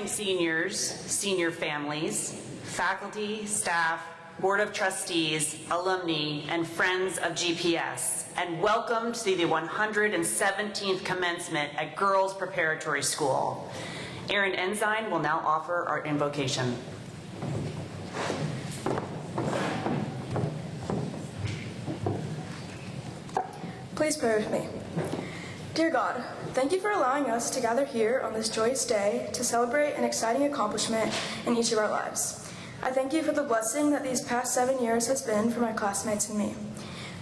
morning, seniors, senior families, faculty, staff, Board of Trustees, alumni, and friends of GPS, and welcome to the 117th commencement at Girls Preparatory School. Aaron Ensign will now offer our invocation. Please pray with me. Dear God, thank you for allowing us to gather here on this joyous day to celebrate an exciting accomplishment in each of our lives. I thank you for the blessing that these past 7 years has been for my classmates and me.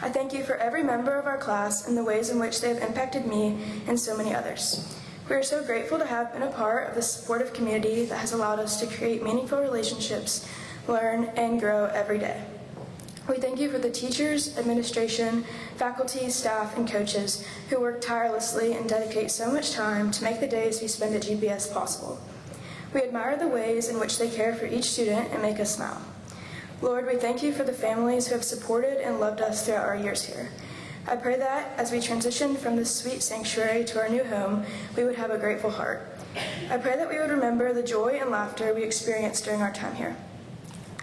I thank you for every member of our class and the ways in which they have impacted me and so many others. We are so grateful to have been a part of this supportive community that has allowed us to create meaningful relationships, learn, and grow every day. We thank you for the teachers, administration, faculty, staff, and coaches who work tirelessly and dedicate so much time to make the days we spend at GPS possible. We admire the ways in which they care for each student and make us smile. Lord, we thank you for the families who have supported and loved us throughout our years here. I pray that as we transition from this sweet sanctuary to our new home, we would have a grateful heart. I pray that we would remember the joy and laughter we experienced during our time here.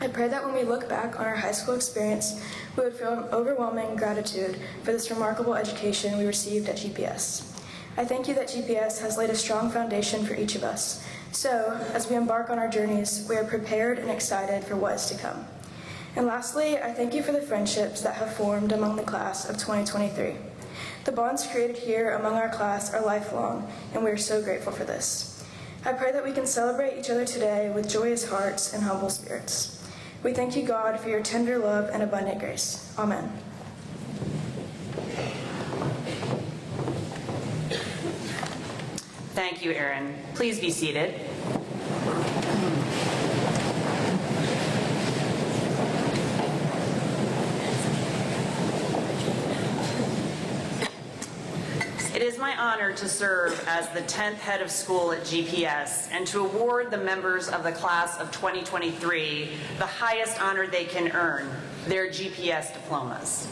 I pray that when we look back on our high school experience, we would feel an overwhelming gratitude for this remarkable education we received at GPS. I thank you that GPS has laid a strong foundation for each of us. So, as we embark on our journeys, we are prepared and excited for what is to come. And lastly, I thank you for the friendships that have formed among the class of 2023. The bonds created here among our class are lifelong, and we are so grateful for this. I pray that we can celebrate each other today with joyous hearts and humble spirits. We thank you, God, for your tender love and abundant grace. Amen. Thank you, Aaron. Please be seated. It is my honor to serve as the 10th head of school at GPS and to award the members of the class of 2023 the highest honor they can earn, their GPS diplomas.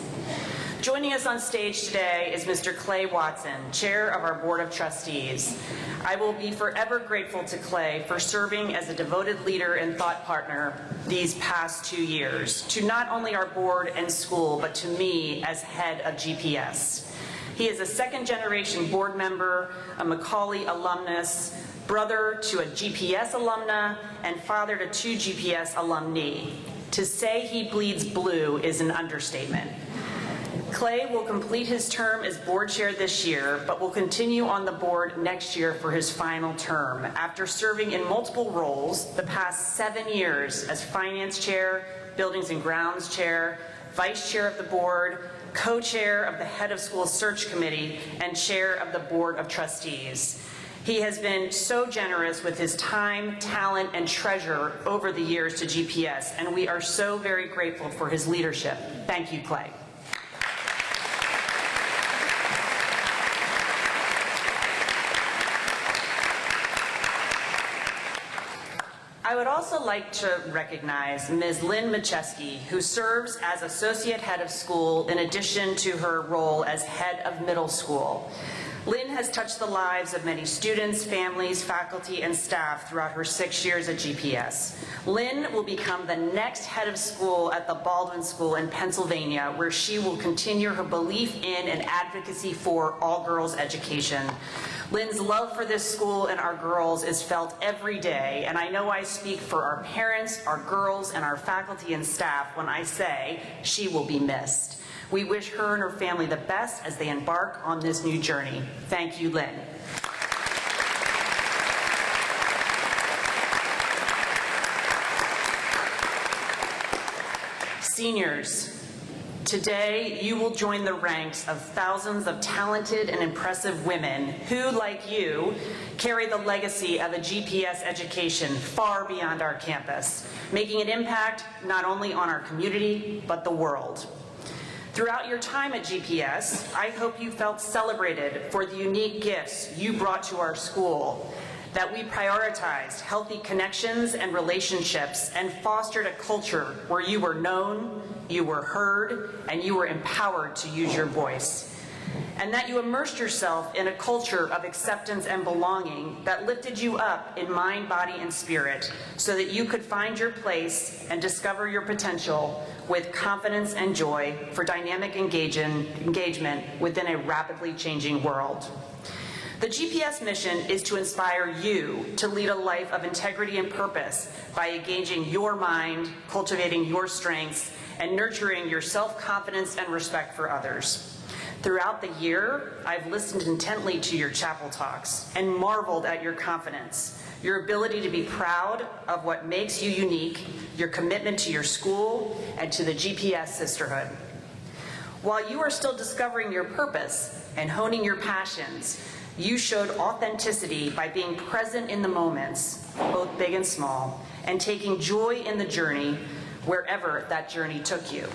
Joining us on stage today is Mr. Clay Watson, Chair of our Board of Trustees. I will be forever grateful to Clay for serving as a devoted leader and thought partner these past 2 years, to not only our board and school, but to me as head of GPS. He is a second-generation board member, a Macaulay alumnus, brother to a GPS alumna, and father to 2 GPS alumni. To say he bleeds blue is an understatement. Clay will complete his term as board chair this year, but will continue on the board next year for his final term, after serving in multiple roles the past 7 years as finance chair, buildings and grounds chair, vice chair of the board, co-chair of the head of school search committee, and chair of the board of trustees. He has been so generous with his time, talent, and treasure over the years to GPS, and we are so very grateful for his leadership. Thank you, Clay. I would also like to recognize Ms. Lynn Macheski, who serves as Associate Head of School in addition to her role as Head of Middle School. Lynn has touched the lives of many students, families, faculty, and staff throughout her 6 years at GPS. Lynn will become the next head of school at the Baldwin School in Pennsylvania, where she will continue her belief in and advocacy for all girls education. Lynn's love for this school and our girls is felt every day, and I know I speak for our parents, our girls, and our faculty and staff when I say she will be missed. We wish her and her family the best as they embark on this new journey. Thank you, Lynn. Seniors, today you will join the ranks of thousands of talented and impressive women who, like you, carry the legacy of a GPS education far beyond our campus, making an impact not only on our community, but the world. Throughout your time at GPS, I hope you felt celebrated for the unique gifts you brought to our school, that we prioritized healthy connections and relationships and fostered a culture where you were known, you were heard, and you were empowered to use your voice. and that you immersed yourself in a culture of acceptance and belonging that lifted you up in mind, body, and spirit so that you could find your place and discover your potential with confidence and joy for dynamic engagement within a rapidly changing world. The GPS mission is to inspire you to lead a life of integrity and purpose by engaging your mind, cultivating your strengths, and nurturing your self-confidence and respect for others. Throughout the year, I've listened intently to your chapel talks and marveled at your confidence, your ability to be proud of what makes you unique, your commitment to your school, and to the GPS sisterhood. While you are still discovering your purpose and honing your passions, you showed authenticity by being present in the moments, both big and small, and taking joy in the journey wherever that journey took you.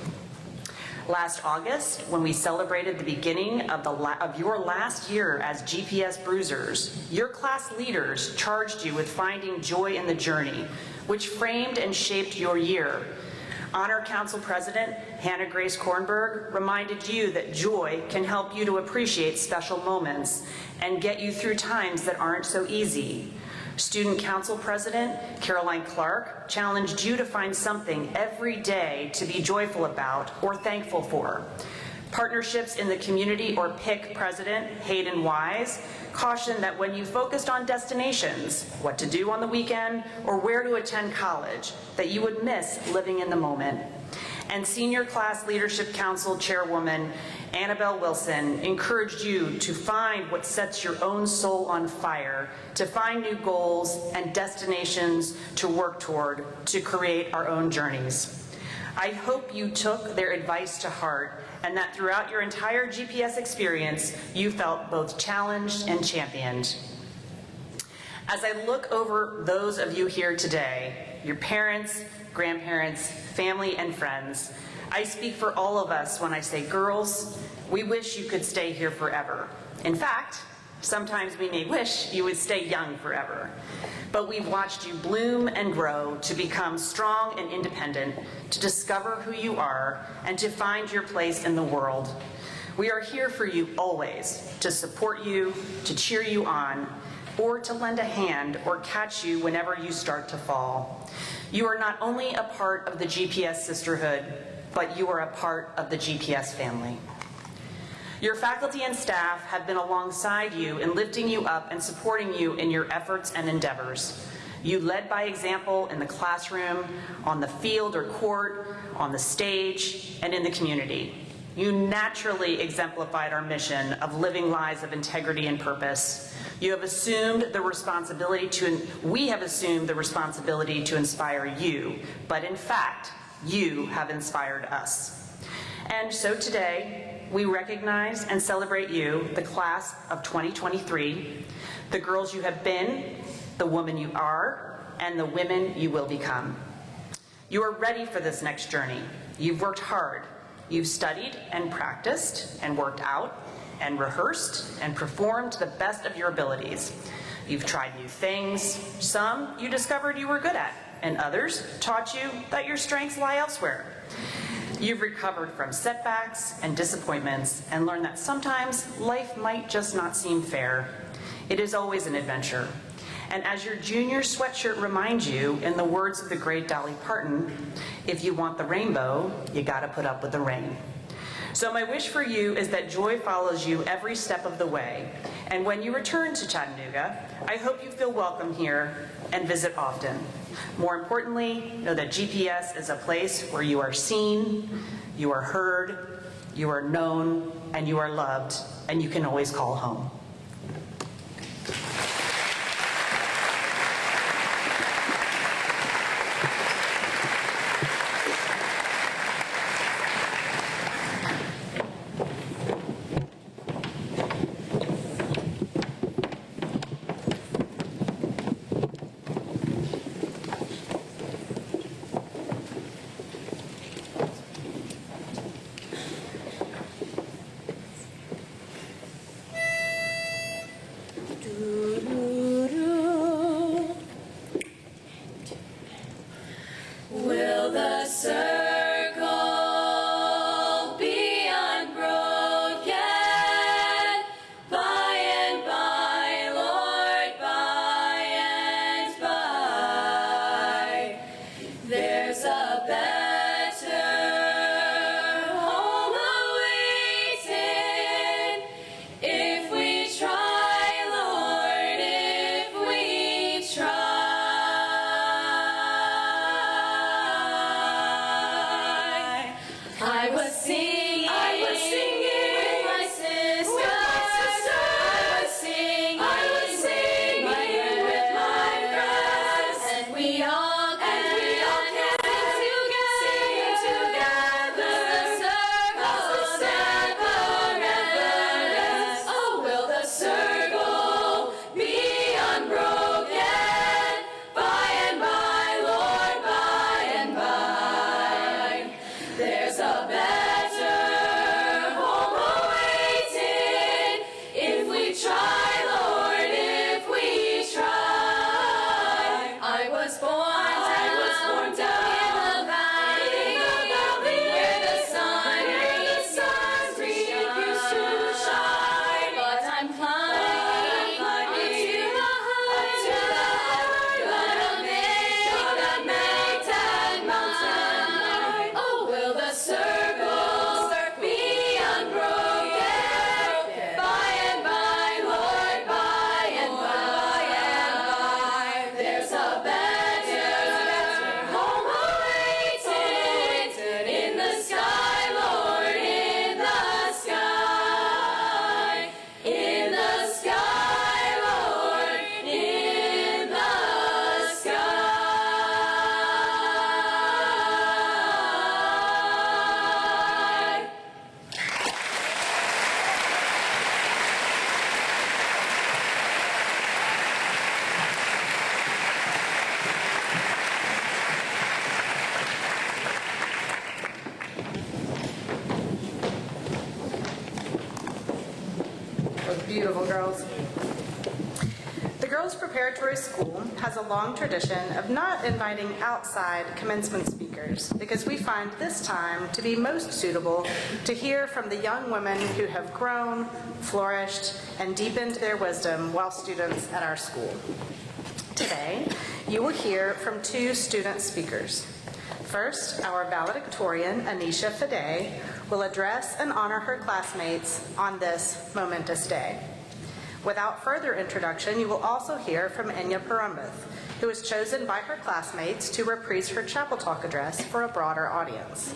Last August, when we celebrated the beginning of your last year as GPS Bruisers, your class leaders charged you with finding joy in the journey, which framed and shaped your year. Honor Council President Hannah Grace Kornberg reminded you that joy can help you to appreciate special moments and get you through times that aren't so easy. Student Council President Caroline Clark challenged you to find something every day to be joyful about or thankful for. Partnerships in the Community or PIC President Hayden Wise cautioned that when you focused on destinations, what to do on the weekend, or where to attend college, that you would miss living in the moment. And Senior Class Leadership Council Chairwoman Annabelle Wilson encouraged you to find what sets your own soul on fire, to find new goals and destinations to work toward, to create our own journeys. I hope you took their advice to heart and that throughout your entire GPS experience, you felt both challenged and championed. As I look over those of you here today, your parents, grandparents, family, and friends, I speak for all of us when I say, girls, we wish you could stay here forever. In fact, sometimes we may wish you would stay young forever. But we've watched you bloom and grow to become strong and independent, to discover who you are, and to find your place in the world. We are here for you always, to support you, to cheer you on, or to lend a hand or catch you whenever you start to fall. You are not only a part of the GPS sisterhood, but you are a part of the GPS family. Your faculty and staff have been alongside you in lifting you up and supporting you in your efforts and endeavors. You led by example in the classroom, on the field or court, on the stage, and in the community. You naturally exemplified our mission of living lives of integrity and purpose. You have assumed the responsibility we have assumed the responsibility to inspire you, but in fact, you have inspired us. And so today, we recognize and celebrate you, the class of 2023, the girls you have been, the woman you are, and the women you will become. You are ready for this next journey. You've worked hard. You've studied and practiced and worked out and rehearsed and performed to the best of your abilities. You've tried new things. Some you discovered you were good at, and others taught you that your strengths lie elsewhere. You've recovered from setbacks and disappointments and learned that sometimes life might just not seem fair. It is always an adventure. And as your junior sweatshirt reminds you, in the words of the great Dolly Parton, if you want the rainbow, you gotta put up with the rain. So my wish for you is that joy follows you every step of the way. And when you return to Chattanooga, I hope you feel welcome here and visit often. More importantly, know that GPS is a place where you are seen, you are heard, you are known, and you are loved, and you can always call home. I was singing with my sister. I was singing with my friends. And we all can sing together. As the circle never ends. Oh, will the circle be unbroken? By and by, Lord, by and by. There's a better home awaiting if we try, Lord, if we try. I was born down in the valley where the sun refused to shine. But I'm climbing up to the high, gonna make that mountain. Oh, will the circle be unbroken? By and by, Lord, by and by. There's a better home awaiting in the sky, Lord, in the sky. In the sky, Lord, in the sky. Those beautiful girls. The Girls Preparatory School has a long tradition of not inviting outside commencement speakers because we find this time to be most suitable to hear from the young women who have grown, flourished, and deepened their wisdom while students at our school. Today, you will hear from two student speakers. First, our valedictorian, Anisha Fade, will address and honor her classmates on this momentous day. Without further introduction, you will also hear from Enya Parumbeth, who was chosen by her classmates to reprise her Chapel Talk address for a broader audience.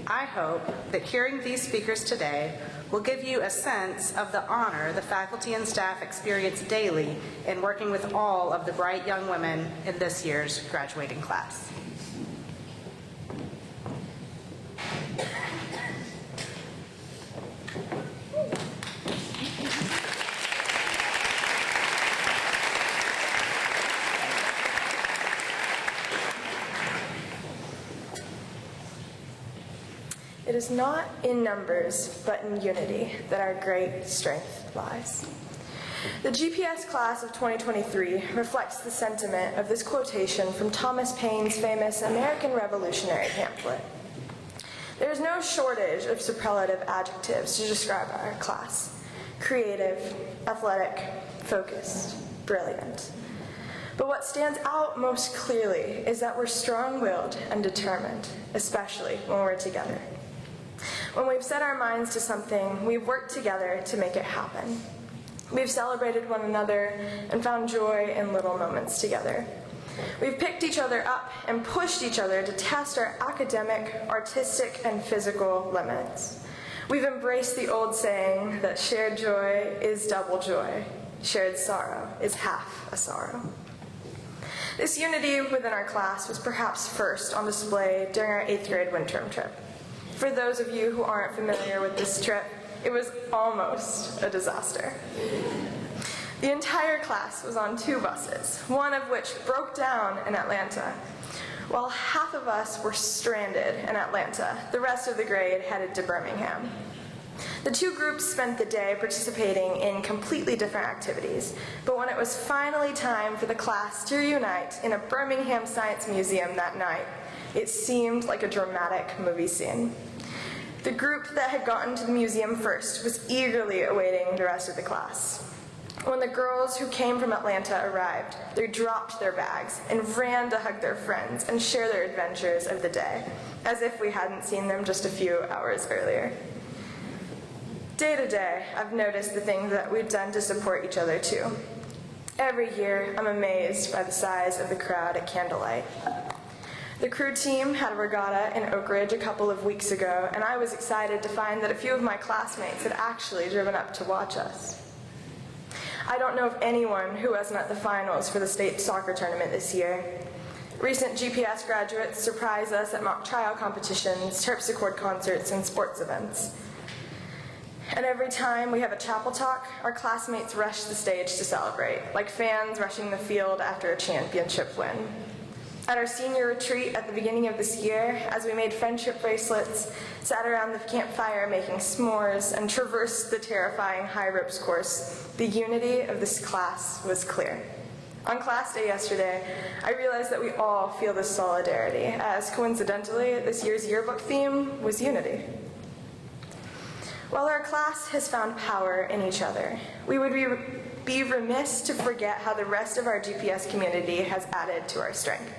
I hope that hearing these speakers today will give you a sense of the honor the faculty and staff experience daily in working with all of the bright young women in this year's graduating class. It is not in numbers, but in unity that our great strength lies. The GPS class of 2023 reflects the sentiment of this quotation from Thomas Paine's famous American Revolutionary pamphlet. There is no shortage of superlative adjectives to describe our class: creative, athletic, focused, brilliant. But what stands out most clearly is that we're strong-willed and determined, especially when we're together. When we've set our minds to something, we've worked together to make it happen. We've celebrated one another and found joy in little moments together. We've picked each other up and pushed each other to test our academic, artistic, and physical limits. We've embraced the old saying that shared joy is double joy, shared sorrow is half a sorrow. This unity within our class was perhaps first on display during our 8th grade wind term trip. For those of you who aren't familiar with this trip, it was almost a disaster. The entire class was on 2 buses, one of which broke down in Atlanta. While half of us were stranded in Atlanta, the rest of the grade headed to Birmingham. The 2 groups spent the day participating in completely different activities, but when it was finally time for the class to reunite in a Birmingham Science Museum that night, it seemed like a dramatic movie scene. The group that had gotten to the museum first was eagerly awaiting the rest of the class. When the girls who came from Atlanta arrived, they dropped their bags and ran to hug their friends and share their adventures of the day, as if we hadn't seen them just a few hours earlier. Day to day, I've noticed the things that we've done to support each other too. Every year, I'm amazed by the size of the crowd at Candlelight. The crew team had a regatta in Oak Ridge a couple of weeks ago, and I was excited to find that a few of my classmates had actually driven up to watch us. I don't know of anyone who wasn't at the finals for the state soccer tournament this year. Recent GPS graduates surprise us at mock trial competitions, terpsichord concerts, and sports events. And every time we have a chapel talk, our classmates rush the stage to celebrate, like fans rushing the field after a championship win. At our senior retreat at the beginning of this year, as we made friendship bracelets, sat around the campfire making s'mores, and traversed the terrifying high ropes course, the unity of this class was clear. On class day yesterday, I realized that we all feel this solidarity, as coincidentally, this year's yearbook theme was unity. While our class has found power in each other, we would be remiss to forget how the rest of our GPS community has added to our strength.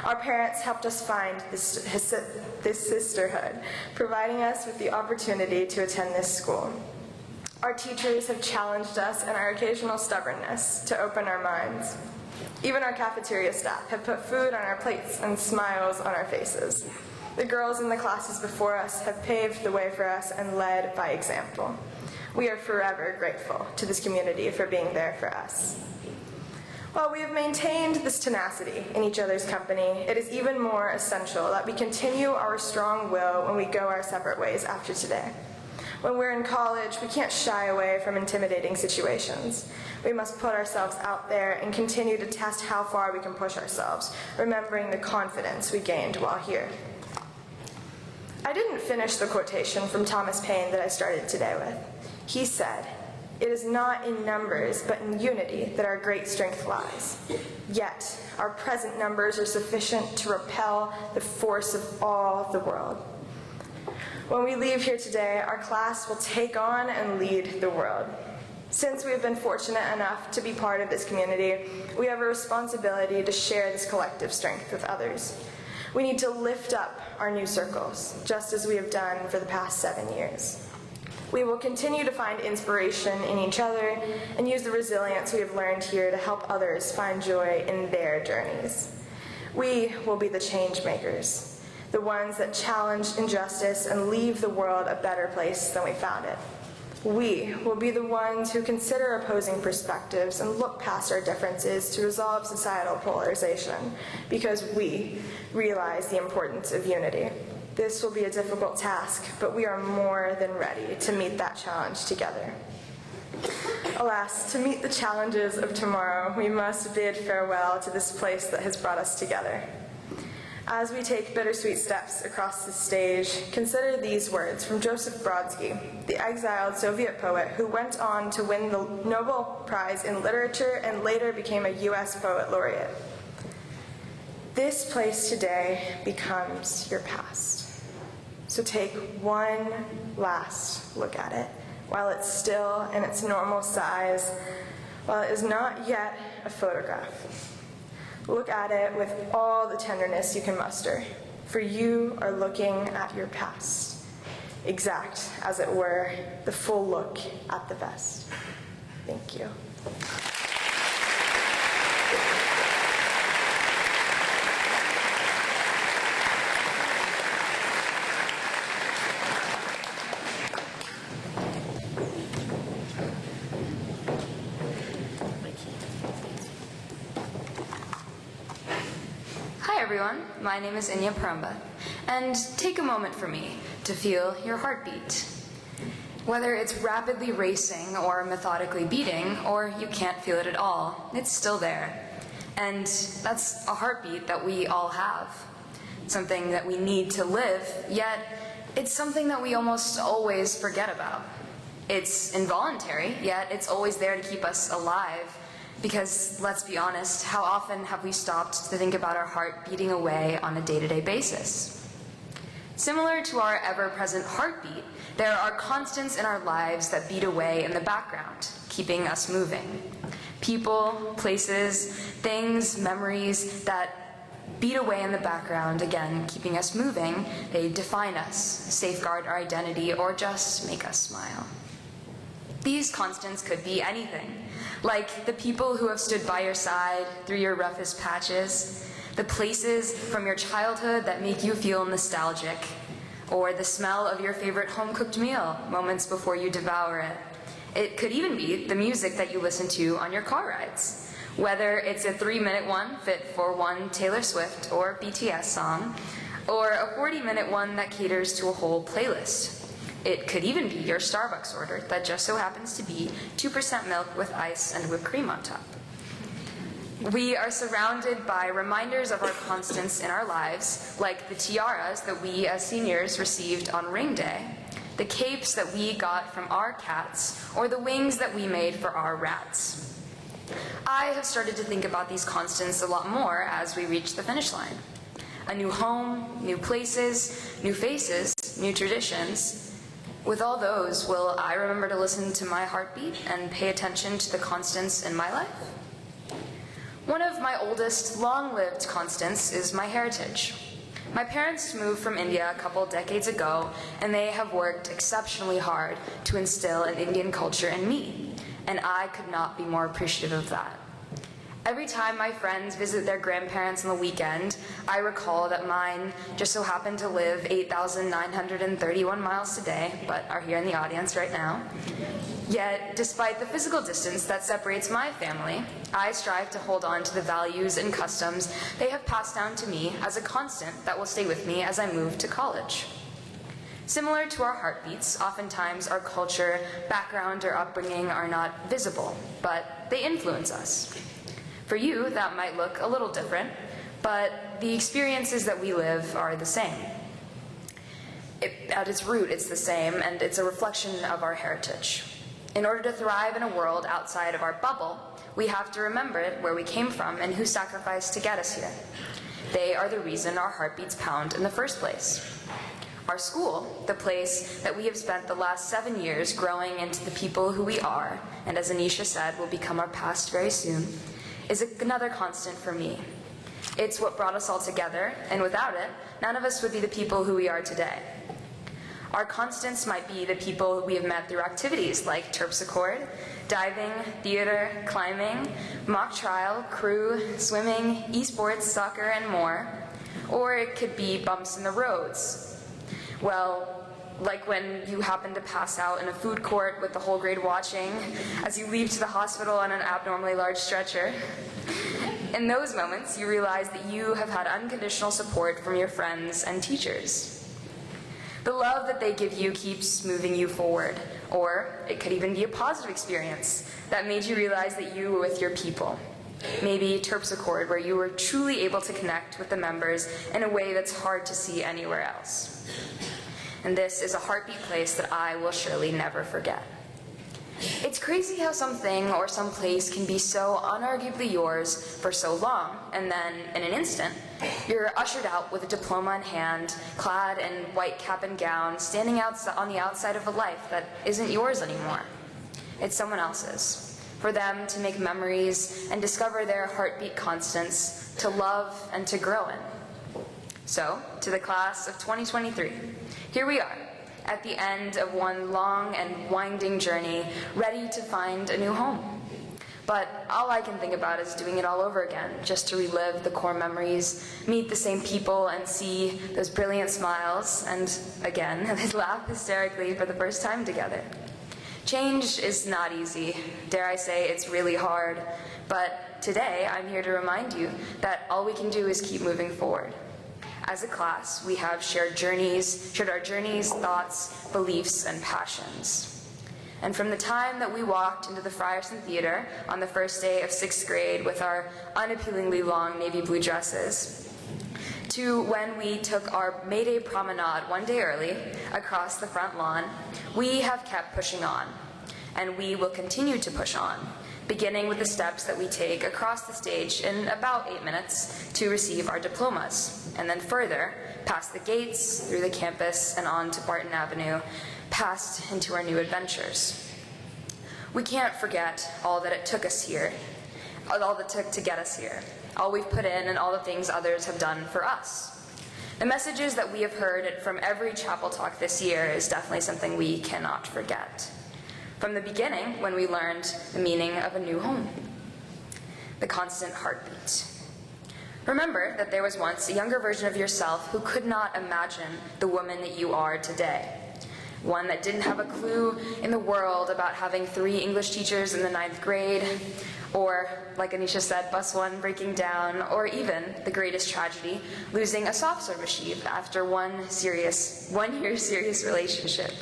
Our parents helped us find this sisterhood, providing us with the opportunity to attend this school. Our teachers have challenged us in our occasional stubbornness to open our minds. Even our cafeteria staff have put food on our plates and smiles on our faces. The girls in the classes before us have paved the way for us and led by example. We are forever grateful to this community for being there for us. While we have maintained this tenacity in each other's company, it is even more essential that we continue our strong will when we go our separate ways after today. When we're in college, we can't shy away from intimidating situations. We must put ourselves out there and continue to test how far we can push ourselves, remembering the confidence we gained while here. I didn't finish the quotation from Thomas Paine that I started today with. He said, "It is not in numbers, but in unity that our great strength lies. Yet, our present numbers are sufficient to repel the force of all the world." When we leave here today, our class will take on and lead the world. Since we have been fortunate enough to be part of this community, we have a responsibility to share this collective strength with others. We need to lift up our new circles, just as we have done for the past 7 years. We will continue to find inspiration in each other and use the resilience we have learned here to help others find joy in their journeys. We will be the change makers, the ones that challenge injustice and leave the world a better place than we found it. We will be the ones who consider opposing perspectives and look past our differences to resolve societal polarization, because we realize the importance of unity. This will be a difficult task, but we are more than ready to meet that challenge together. Alas, to meet the challenges of tomorrow, we must bid farewell to this place that has brought us together. As we take bittersweet steps across the stage, consider these words from Joseph Brodsky, the exiled Soviet poet who went on to win the Nobel Prize in Literature and later became a U.S. Poet Laureate. This place today becomes your past. So take one last look at it while it's still in its normal size, while it is not yet a photograph. Look at it with all the tenderness you can muster, for you are looking at your past, exact, as it were, the full look at the best. Thank you. Hi everyone, my name is Inya Pramba, and take a moment for me to feel your heartbeat. Whether it's rapidly racing or methodically beating, or you can't feel it at all, it's still there. And that's a heartbeat that we all have. Something that we need to live, yet it's something that we almost always forget about. It's involuntary, yet it's always there to keep us alive. Because, let's be honest, how often have we stopped to think about our heart beating away on a day-to-day basis? Similar to our ever-present heartbeat, there are constants in our lives that beat away in the background, keeping us moving. People, places, things, memories that beat away in the background, again, keeping us moving. They define us, safeguard our identity, or just make us smile. These constants could be anything, like the people who have stood by your side through your roughest patches, The places from your childhood that make you feel nostalgic, or the smell of your favorite home-cooked meal moments before you devour it. It could even be the music that you listen to on your car rides, whether it's a 3-minute one fit for one Taylor Swift or BTS song, or a 40-minute one that caters to a whole playlist. It could even be your Starbucks order that just so happens to be 2% milk with ice and whipped cream on top. We are surrounded by reminders of our constants in our lives, like the tiaras that we as seniors received on ring day, the capes that we got from our cats, or the wings that we made for our rats. I have started to think about these constants a lot more as we reach the finish line. A new home, new places, new faces, new traditions. With all those, will I remember to listen to my heartbeat and pay attention to the constants in my life? One of my oldest, long-lived constants is my heritage. My parents moved from India a couple decades ago, and they have worked exceptionally hard to instill an Indian culture in me, and I could not be more appreciative of that. Every time my friends visit their grandparents on the weekend, I recall that mine just so happen to live 8,931 miles today, but are here in the audience right now. Yet, despite the physical distance that separates my family, I strive to hold on to the values and customs they have passed down to me as a constant that will stay with me as I move to college. Similar to our heartbeats, oftentimes our culture, background, or upbringing are not visible, but they influence us. For you, that might look a little different, but the experiences that we live are the same. At its root, it's the same, and it's a reflection of our heritage. In order to thrive in a world outside of our bubble, we have to remember where we came from and who sacrificed to get us here. They are the reason our heartbeats pound in the first place. Our school, the place that we have spent the last 7 years growing into the people who we are, and as Anisha said, will become our past very soon, is another constant for me. It's what brought us all together, and without it, none of us would be the people who we are today. Our constants might be the people we have met through activities like terpsichore, diving, theater, climbing, mock trial, crew, swimming, esports, soccer, and more. Or it could be bumps in the roads. Well, like when you happen to pass out in a food court with the whole grade watching as you leave to the hospital on an abnormally large stretcher. In those moments, you realize that you have had unconditional support from your friends and teachers. The love that they give you keeps moving you forward, or it could even be a positive experience that made you realize that you were with your people. Maybe terpsichore, where you were truly able to connect with the members in a way that's hard to see anywhere else. And this is a heartbeat place that I will surely never forget. It's crazy how something or some place can be so unarguably yours for so long, and then, in an instant, you're ushered out with a diploma in hand, clad in white cap and gown, standing on the outside of a life that isn't yours anymore. It's someone else's. For them to make memories and discover their heartbeat constants, to love and to grow in. So, to the class of 2023, here we are, at the end of one long and winding journey, ready to find a new home. But all I can think about is doing it all over again, just to relive the core memories, meet the same people, and see those brilliant smiles, and again, laugh hysterically for the first time together. Change is not easy. Dare I say, it's really hard. But today, I'm here to remind you that all we can do is keep moving forward. As a class, we have shared our journeys, thoughts, beliefs, and passions. And from the time that we walked into the Frierson Theater on the first day of 6th grade with our unappealingly long navy blue dresses, to when we took our May Day promenade one day early across the front lawn, we have kept pushing on, and we will continue to push on, beginning with the steps that we take across the stage in about 8 minutes to receive our diplomas, and then further, past the gates, through the campus, and on to Barton Avenue, past into our new adventures. We can't forget all that it took us here, all that took to get us here, all we've put in and all the things others have done for us. The messages that we have heard from every chapel talk this year is definitely something we cannot forget. From the beginning, when we learned the meaning of a new home, the constant heartbeat. Remember that there was once a younger version of yourself who could not imagine the woman that you are today. One that didn't have a clue in the world about having 3 English teachers in the 9th grade, or, like Anisha said, bus 1 breaking down, or even, the greatest tragedy, losing a soft service sheep after 1 year serious relationship.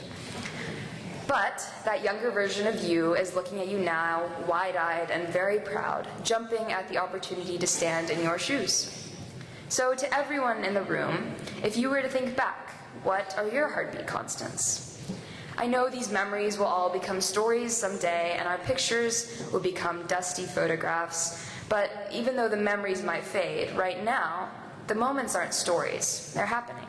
But that younger version of you is looking at you now, wide-eyed and very proud, jumping at the opportunity to stand in your shoes. So to everyone in the room, if you were to think back, what are your heartbeat constants? I know these memories will all become stories someday, and our pictures will become dusty photographs, but even though the memories might fade, right now, the moments aren't stories, they're happening.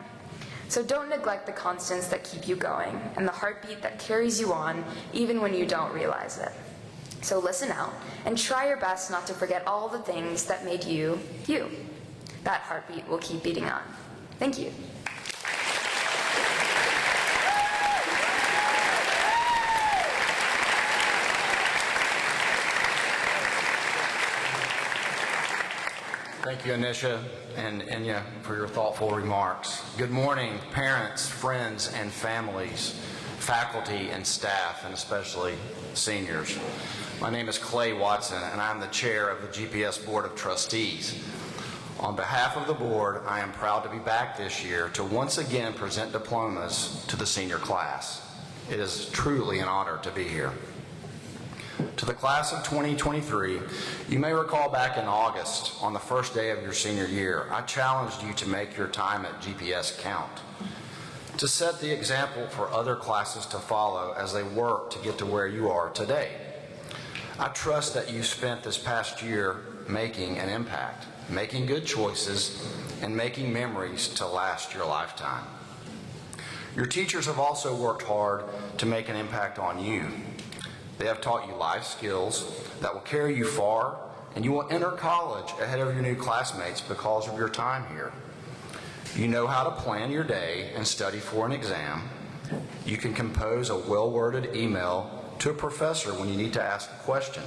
So don't neglect the constants that keep you going, and the heartbeat that carries you on, even when you don't realize it. So listen out, and try your best not to forget all the things that made you, you. That heartbeat will keep beating on. Thank you. Thank you, Anisha and Enya, for your thoughtful remarks. Good morning, parents, friends, and families, faculty and staff, and especially seniors. My name is Clay Watson, and I'm the chair of the GPS Board of Trustees. On behalf of the board, I am proud to be back this year to once again present diplomas to the senior class. It is truly an honor to be here. To the class of 2023, you may recall back in August, on the first day of your senior year, I challenged you to make your time at GPS count, to set the example for other classes to follow as they work to get to where you are today. I trust that you spent this past year making an impact, making good choices, and making memories to last your lifetime. Your teachers have also worked hard to make an impact on you. They have taught you life skills that will carry you far, and you will enter college ahead of your new classmates because of your time here. You know how to plan your day and study for an exam. You can compose a well-worded email to a professor when you need to ask a question.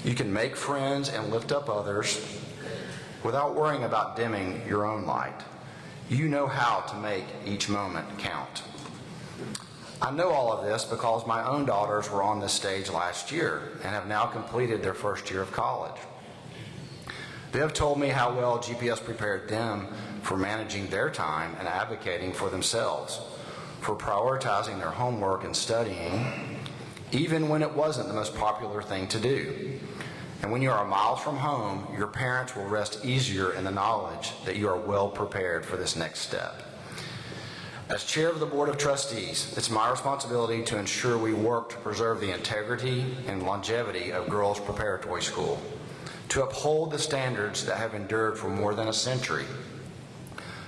You can make friends and lift up others without worrying about dimming your own light. You know how to make each moment count. I know all of this because my own daughters were on this stage last year and have now completed their first year of college. They have told me how well GPS prepared them for managing their time and advocating for themselves, for prioritizing their homework and studying, even when it wasn't the most popular thing to do. And when you are miles from home, your parents will rest easier in the knowledge that you are well prepared for this next step. As chair of the Board of Trustees, it's my responsibility to ensure we work to preserve the integrity and longevity of Girls Preparatory School, to uphold the standards that have endured for more than a century,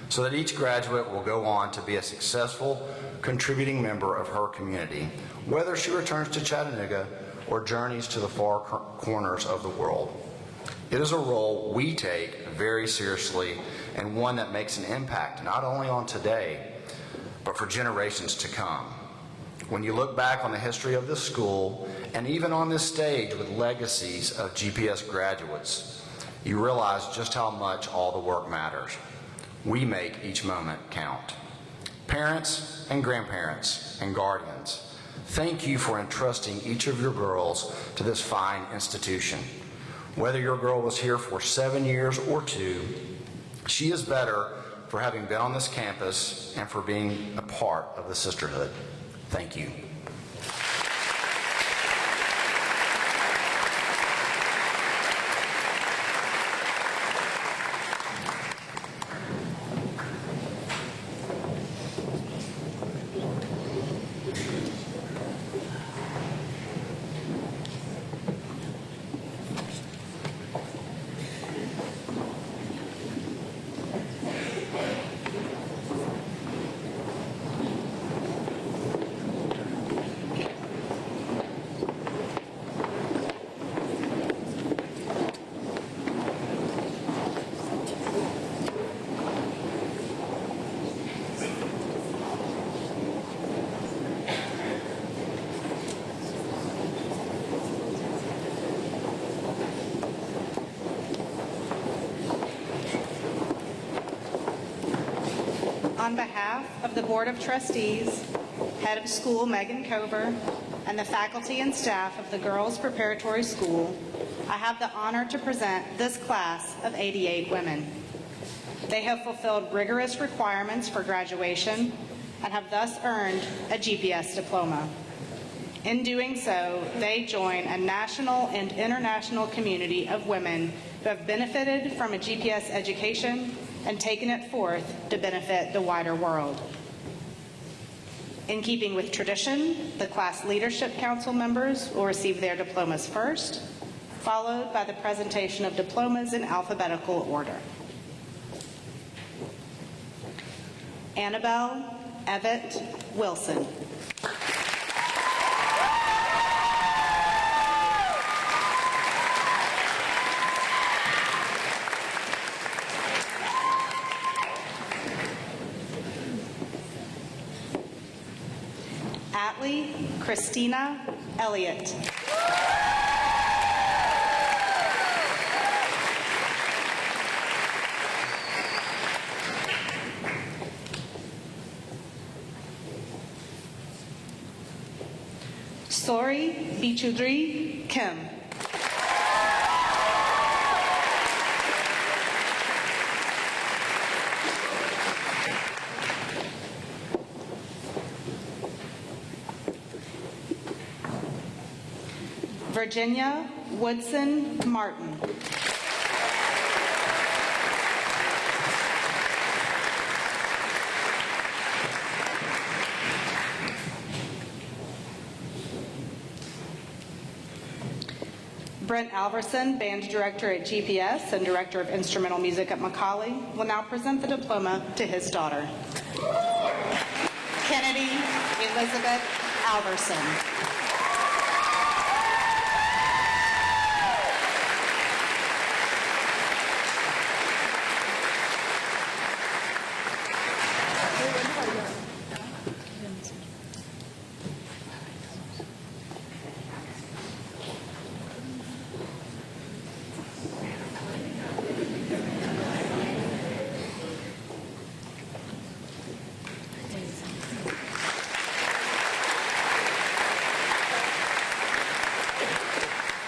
so that each graduate will go on to be a successful, contributing member of her community, whether she returns to Chattanooga or journeys to the far corners of the world. It is a role we take very seriously, and one that makes an impact not only on today, but for generations to come. When you look back on the history of this school, and even on this stage with legacies of GPS graduates, you realize just how much all the work matters. We make each moment count. Parents and grandparents and guardians, thank you for entrusting each of your girls to this fine institution. Whether your girl was here for 7 years or 2, she is better for having been on this campus and for being a part of the sisterhood. Thank you. On behalf of the Board of Trustees, Head of School Megan Cover, and the faculty and staff of the Girls Preparatory School, I have the honor to present this class of 88 women. They have fulfilled rigorous requirements for graduation and have thus earned a GPS diploma. In doing so, they join a national and international community of women who have benefited from a GPS education and taken it forth to benefit the wider world. In keeping with tradition, the class leadership council members will receive their diplomas first, followed by the presentation of diplomas in alphabetical order. Annabelle Evett Wilson. Atlee Christina Elliott. Sori Bichudri Kim. Virginia Woodson Martin. Brent Alverson, band director at GPS and director of instrumental music at Macaulay, will now present the diploma to his daughter. Kennedy Elizabeth Alverson.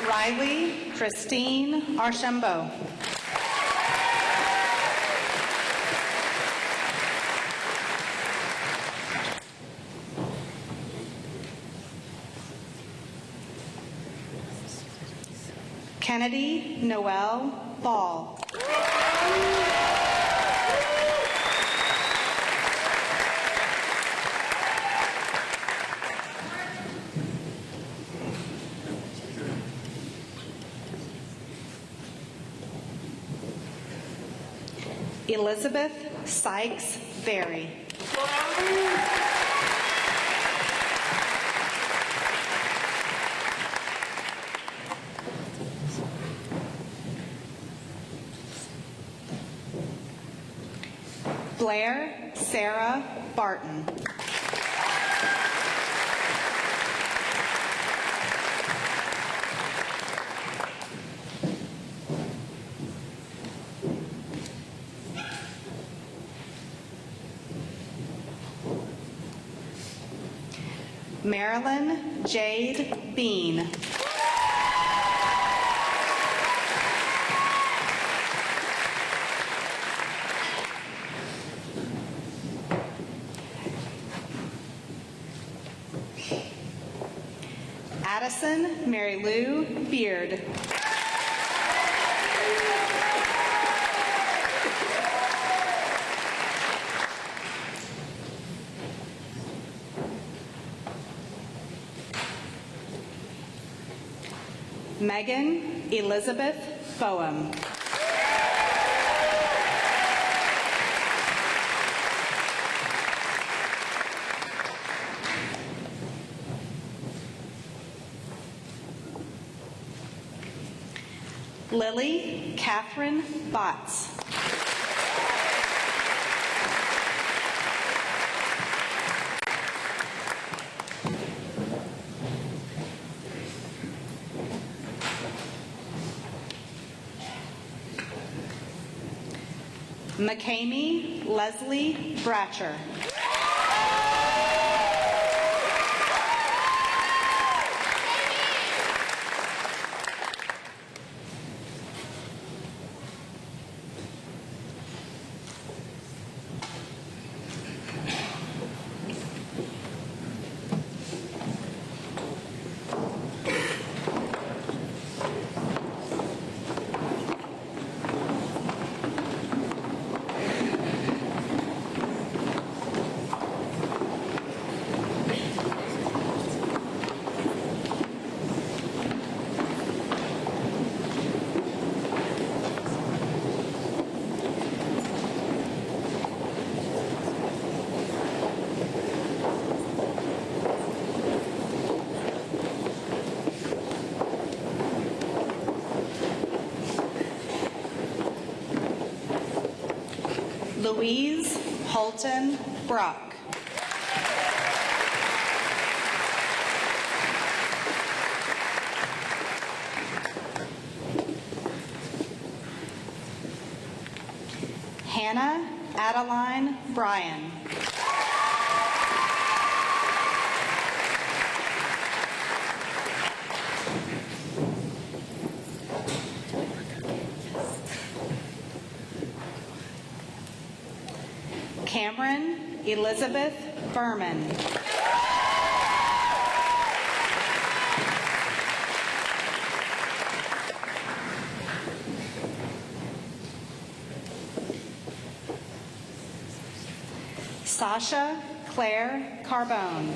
Riley Christine Archambault. Kennedy Noel Ball. Elizabeth Sykes Berry. Blair Sarah Barton. Marilyn Jade Bean. Addison Mary Lou Beard. Megan Elizabeth Boehm. Lily Catherine Botts. McCamey Leslie Bratcher. Louise Holton Brock. Hannah Adeline Bryan. Cameron Elizabeth Berman. Sasha Claire Carbone.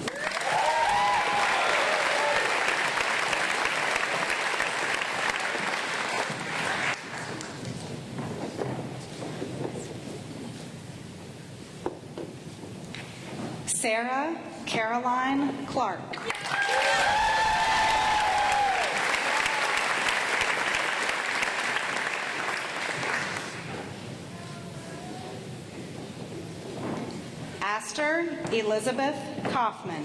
Sarah Caroline Clark. Aster Elizabeth Kaufman.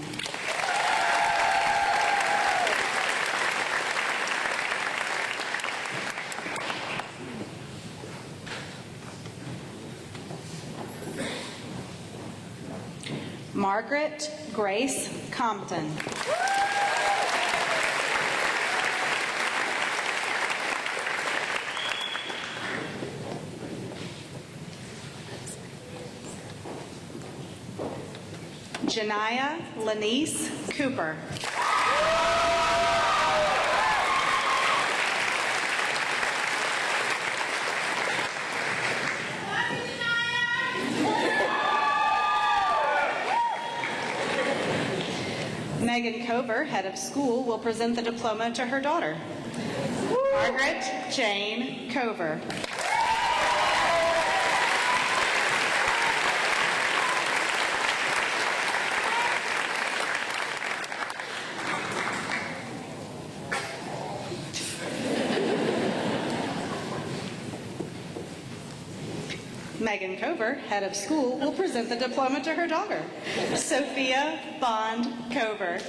Margaret Grace Compton. Janiyah Lanice Cooper. Megan Cover, head of school, will present the diploma to her daughter. Margaret Jane Cover. Megan Cover, head of school, will present the diploma to her daughter, Sophia Bond Cover.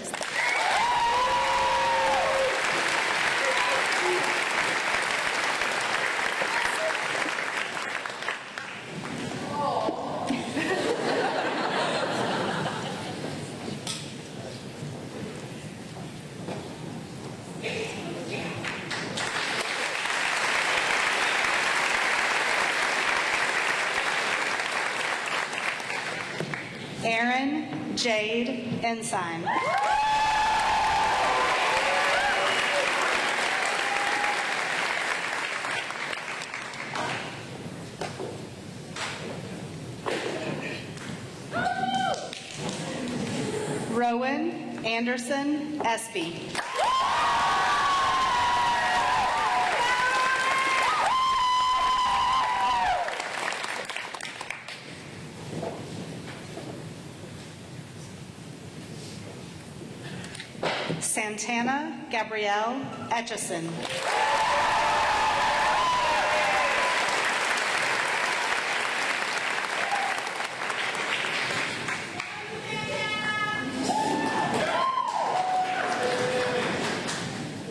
Erin Jade Ensign. Rowan Anderson Espy. Santana Gabrielle Etchison.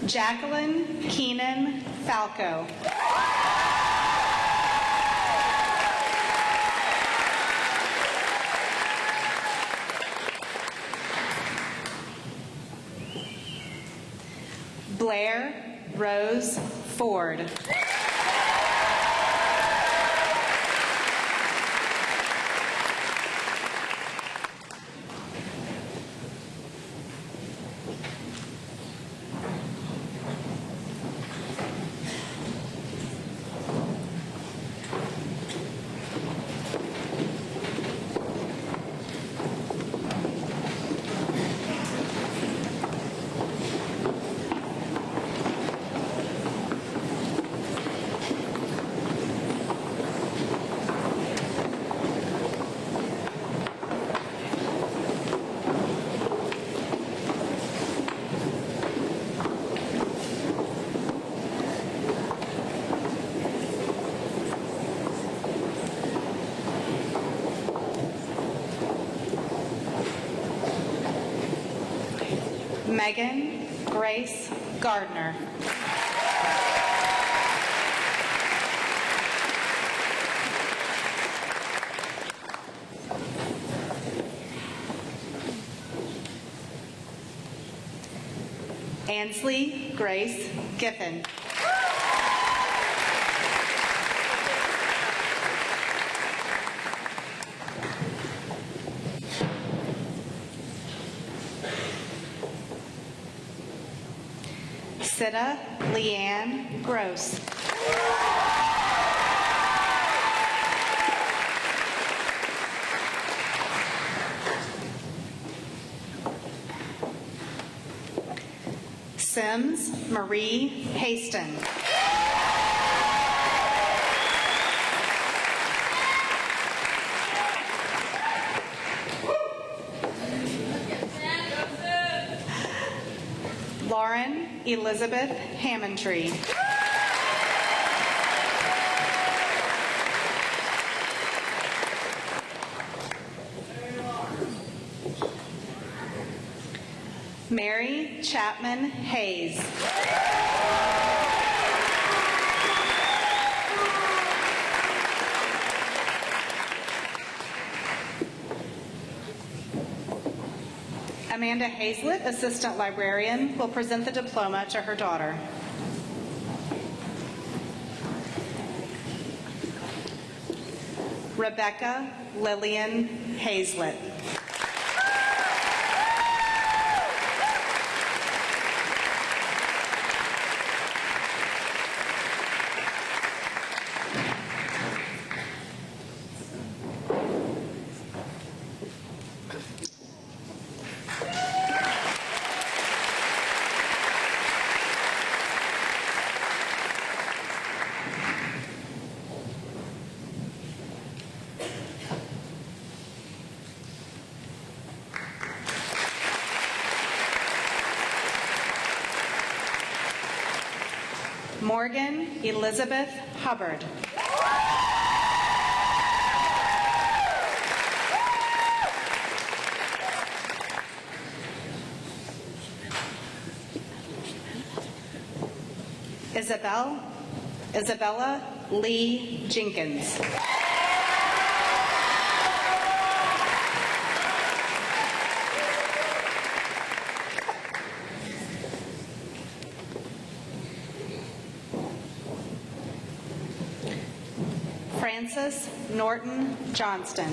Jacqueline Keenan Falco. Blair Rose Ford. Megan Grace Gardner. Ansley Grace Giffen. Sita Leanne Gross. Sims Marie Haston. Lauren Elizabeth Hammondtree. Mary Chapman Hayes. Amanda Hazlett, Assistant Librarian, will present the diploma to her daughter. Rebecca Lillian Hazlett. Morgan Elizabeth Hubbard. Isabella Lee Jenkins. Francis Norton Johnston.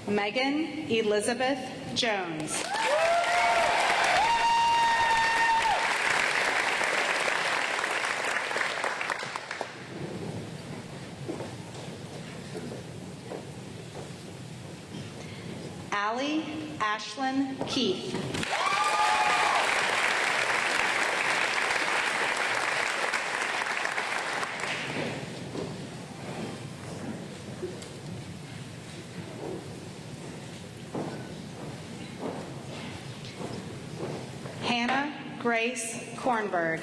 Megan Elizabeth Jones. Allie Ashlyn Keith. Hannah Grace Kornberg.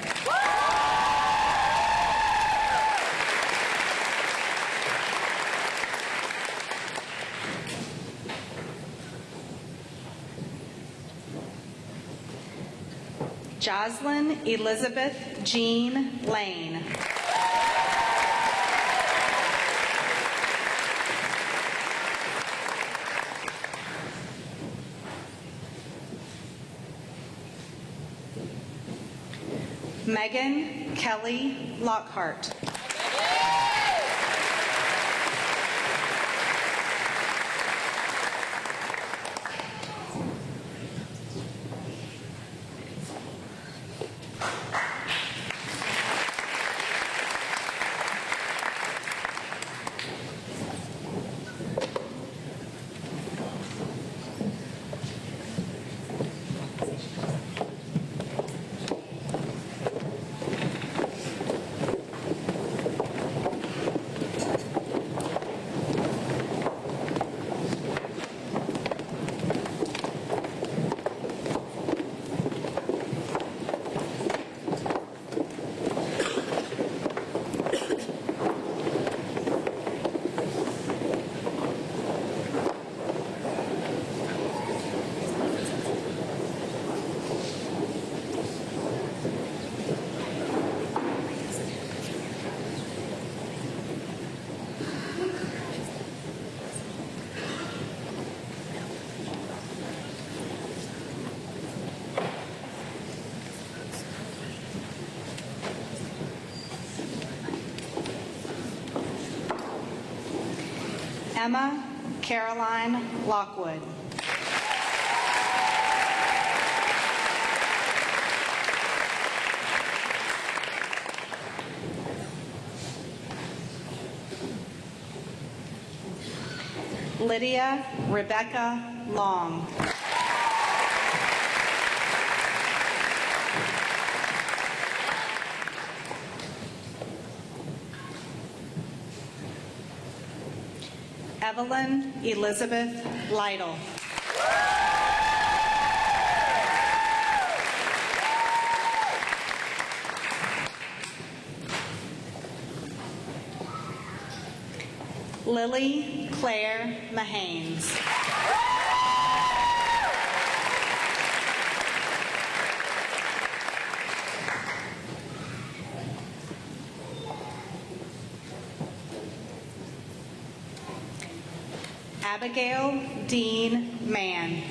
Jocelyn Elizabeth Jean Lane. Megan Kelly Lockhart. Emma Caroline Lockwood. Lydia Rebecca Long. Evelyn Elizabeth Lytle. Lily Claire Mahanes. Abigail Dean Mann.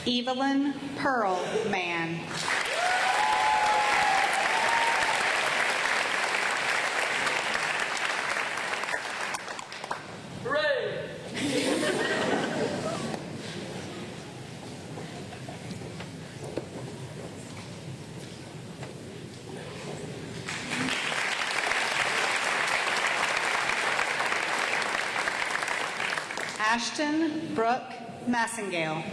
Evelyn Pearl Mann. Ashton Brooke Massengale.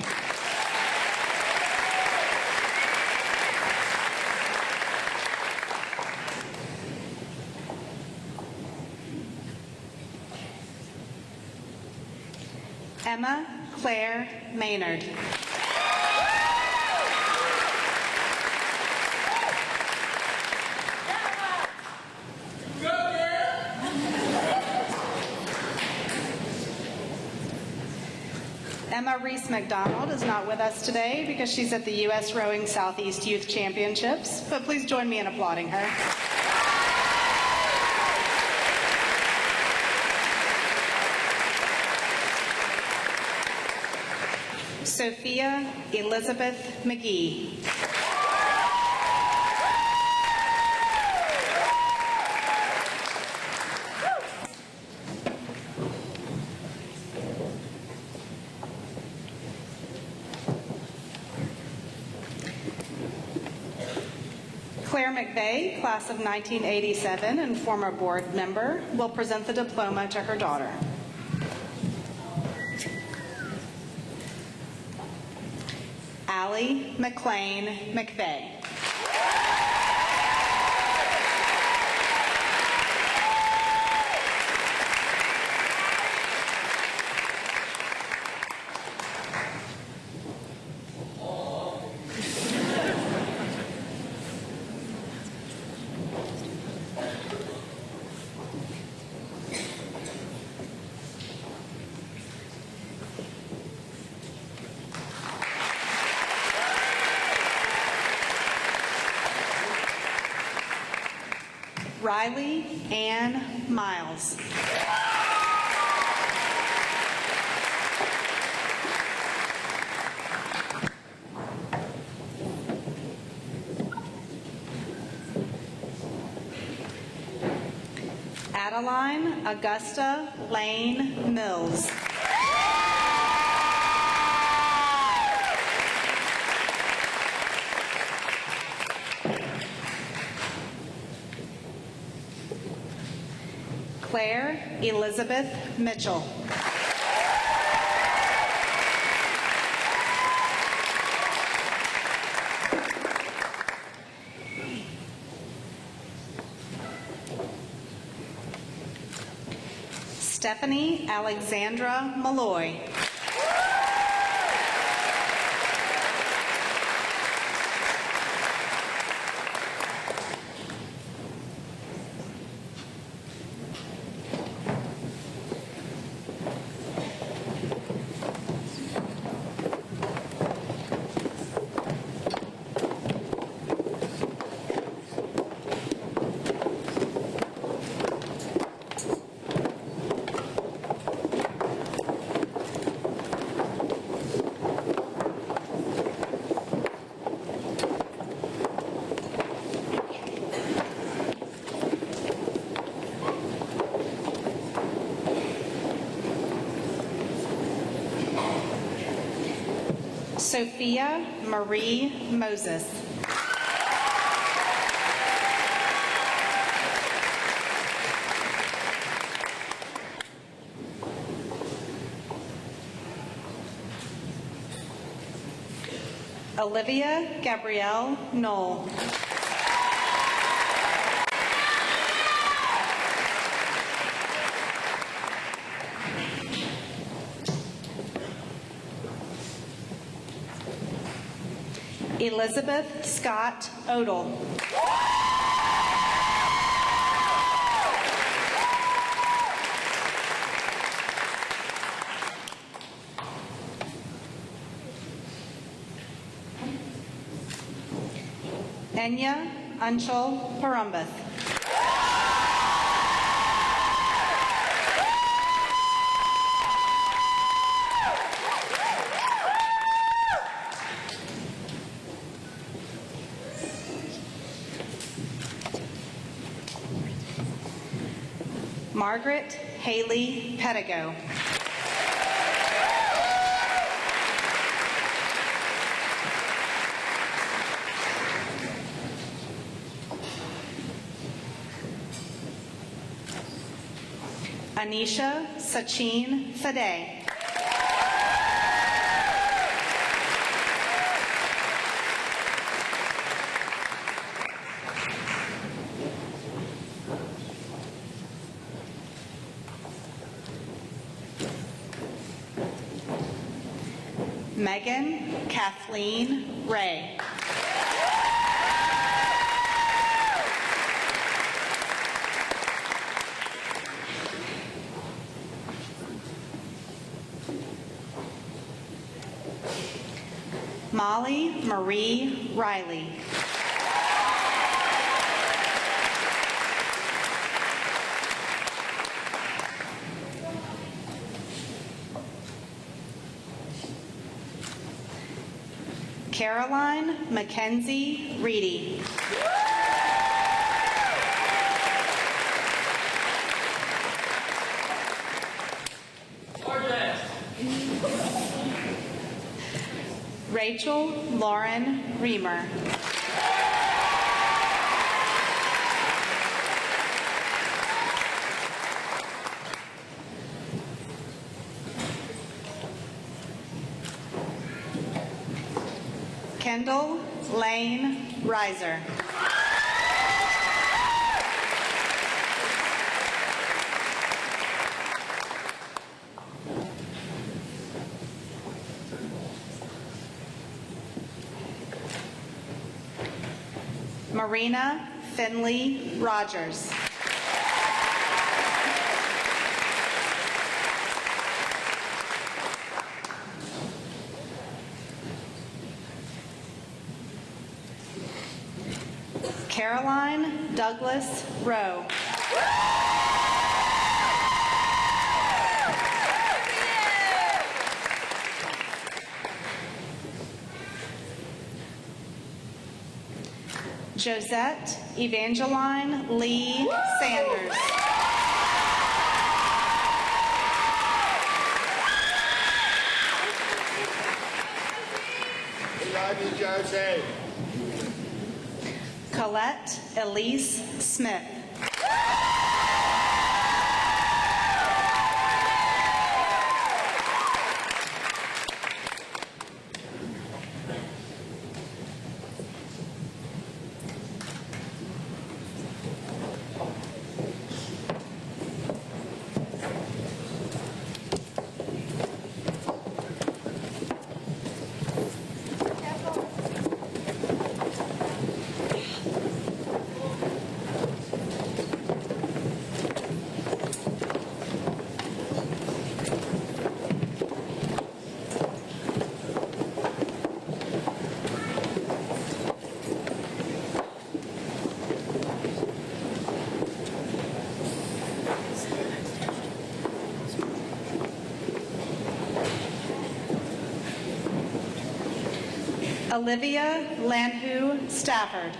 Emma Claire Maynard. Emma Reese McDonald is not with us today because she's at the U.S. Rowing Southeast Youth Championships, but please join me in applauding her. Sophia Elizabeth McGee. Claire McVeigh, class of 1987 and former board member, will present the diploma to her daughter. Allie McLean McVeigh. Riley Ann Miles. Adeline Augusta Lane Mills. Claire Elizabeth Mitchell. Stephanie Alexandra Malloy. Sophia Marie Moses. Olivia Gabrielle Knoll. Elizabeth Scott Odell. Enya Anshul Parambath. Margaret Haley Pedigo. Anisha Sachin Fade. Megan Kathleen Ray. Molly Marie Riley. Caroline Mackenzie Reedy. Rachel Lauren Reamer. Kendall Lane Reiser. Marina Finley Rogers. Caroline Douglas Rowe. Josette Evangeline Lee Sanders. We love you, Josie. Colette Elise Smith. Olivia Lanhu Stafford.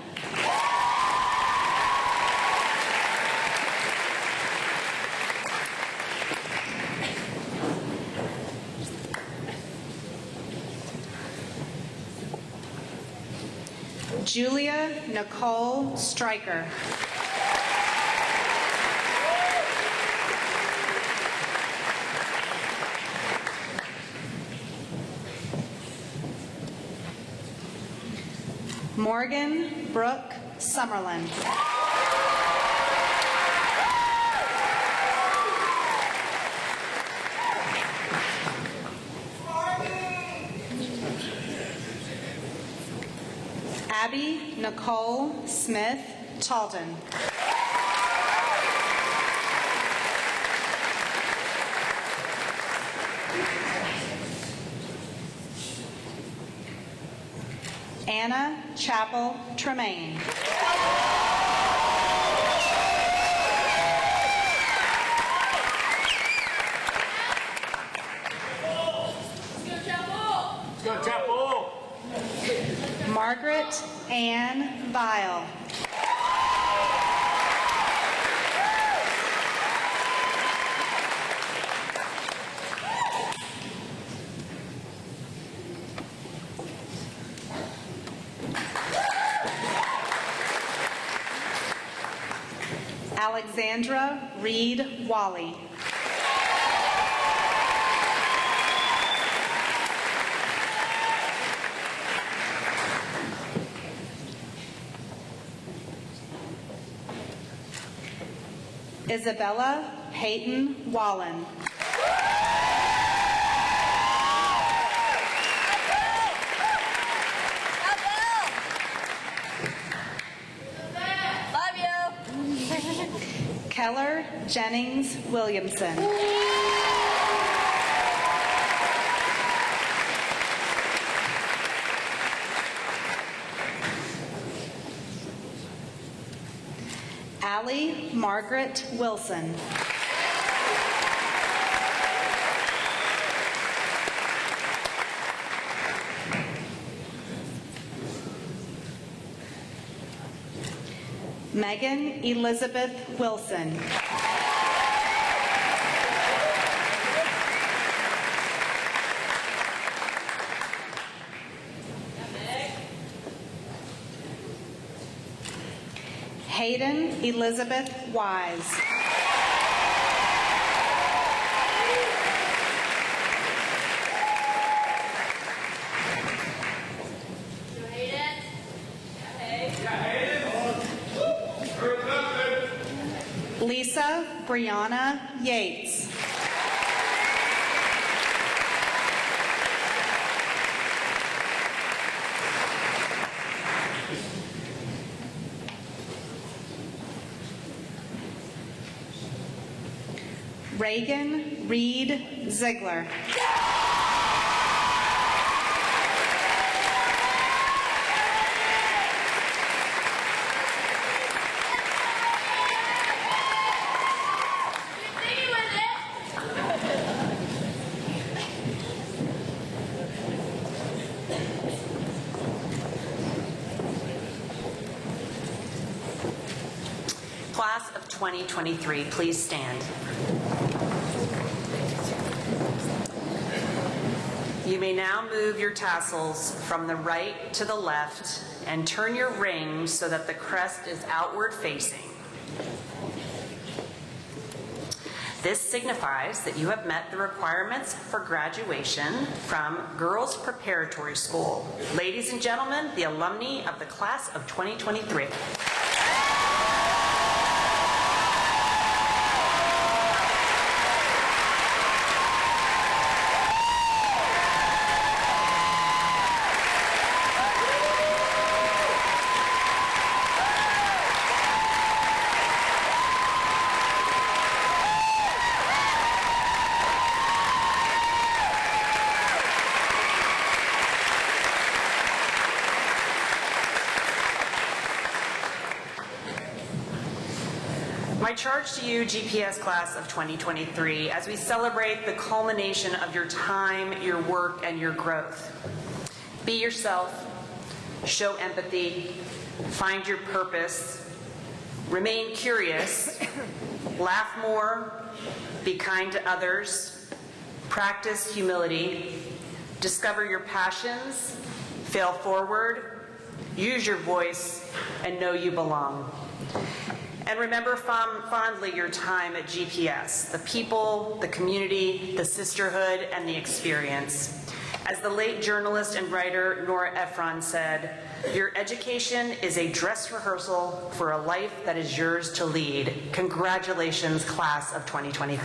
Julia Nicole Stryker. Morgan Brooke Summerlin. Abby Nicole Smith Talton. Anna Chapel Tremaine. Go, Chapel! Margaret Ann Vile. Alexandra Reed Wally. Isabella Peyton Wallen. Keller Jennings Williamson. Allie Margaret Wilson. Megan Elizabeth Wilson. Hayden Elizabeth Wise. Lisa Brianna Yates. Reagan Reed Ziegler. Class of 2023, please stand. You may now move your tassels from the right to the left and turn your rings so that the crest is outward facing. This signifies that you have met the requirements for graduation from Girls Preparatory School. Ladies and gentlemen, the alumni of the class of 2023. My charge to you, GPS class of 2023, as we celebrate the culmination of your time, your work, and your growth. Be yourself, show empathy, find your purpose, remain curious, laugh more, be kind to others, practice humility, discover your passions, fail forward, use your voice, and know you belong. And remember fondly your time at GPS, the people, the community, the sisterhood, and the experience. As the late journalist and writer Nora Ephron said, your education is a dress rehearsal for a life that is yours to lead. Congratulations, class of 2023.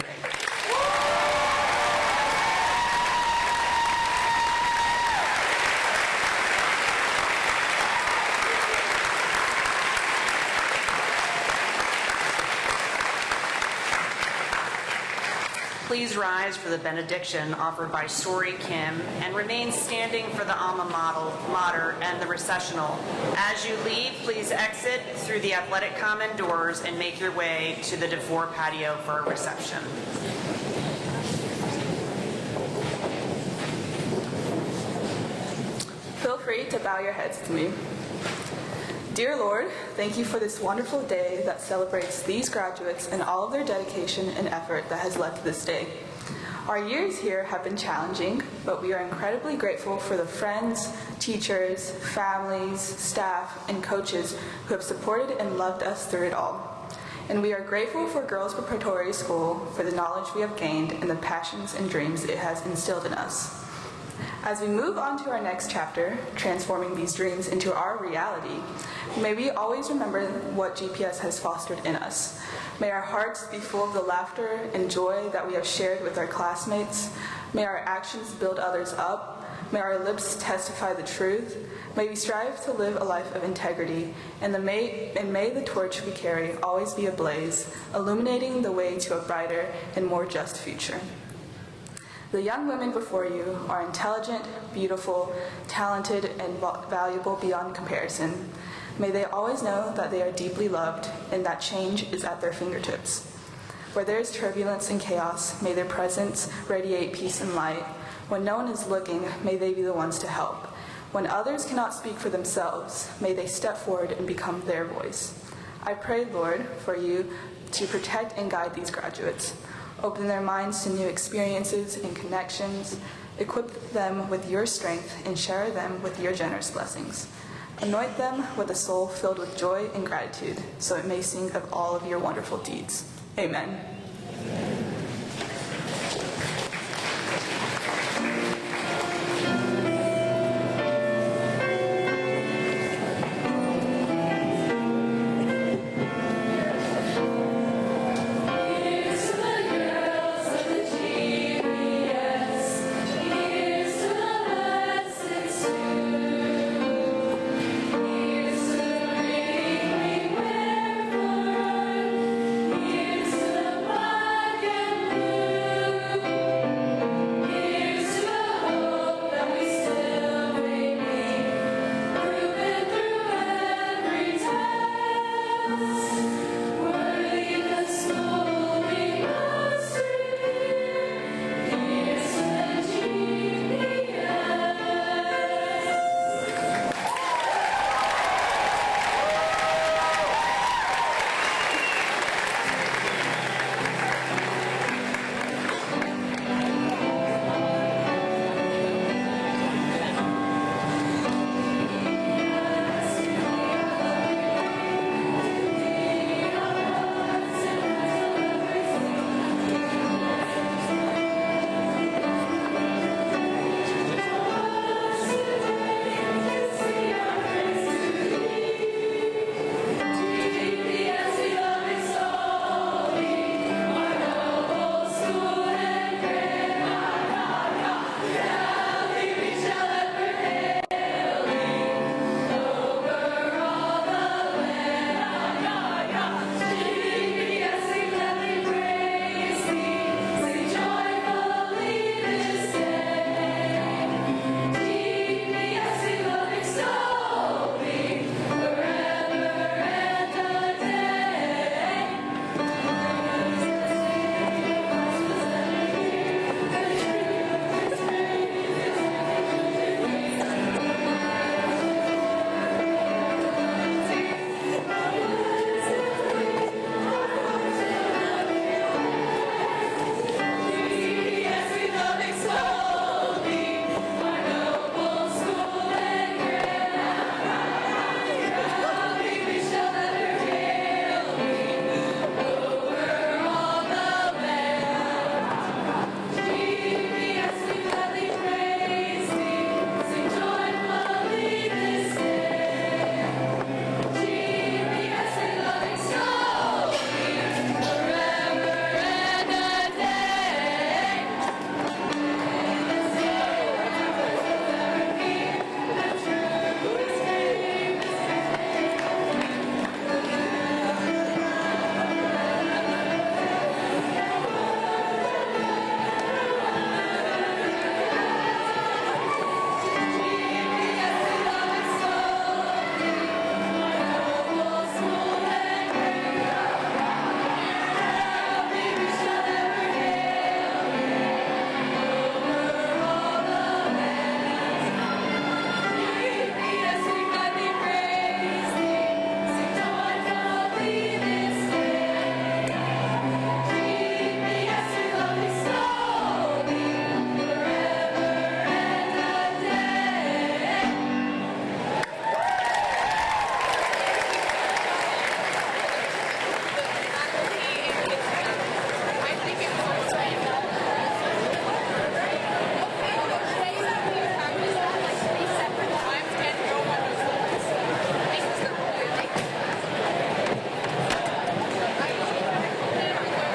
Please rise for the benediction offered by Sori Kim and remain standing for the alma mater and the recessional. As you leave, please exit through the athletic common doors and make your way to the DeVore patio for a reception. Feel free to bow your heads to me. Dear Lord, thank you for this wonderful day that celebrates these graduates and all of their dedication and effort that has led to this day. Our years here have been challenging, but we are incredibly grateful for the friends, teachers, families, staff, and coaches who have supported and loved us through it all. And we are grateful for Girls Preparatory School for the knowledge we have gained and the passions and dreams it has instilled in us. As we move on to our next chapter, transforming these dreams into our reality, may we always remember what GPS has fostered in us. May our hearts be full of the laughter and joy that we have shared with our classmates. May our actions build others up. May our lips testify the truth. May we strive to live a life of integrity, and may the torch we carry always be ablaze, illuminating the way to a brighter and more just future. The young women before you are intelligent, beautiful, talented, and valuable beyond comparison. May they always know that they are deeply loved and that change is at their fingertips. Where there is turbulence and chaos, may their presence radiate peace and light. When no one is looking, may they be the ones to help. When others cannot speak for themselves, may they step forward and become their voice. I pray, Lord, for you to protect and guide these graduates. Open their minds to new experiences and connections. Equip them with your strength and shower them with your generous blessings. Anoint them with a soul filled with joy and gratitude, so it may sing of all of your wonderful deeds. Amen.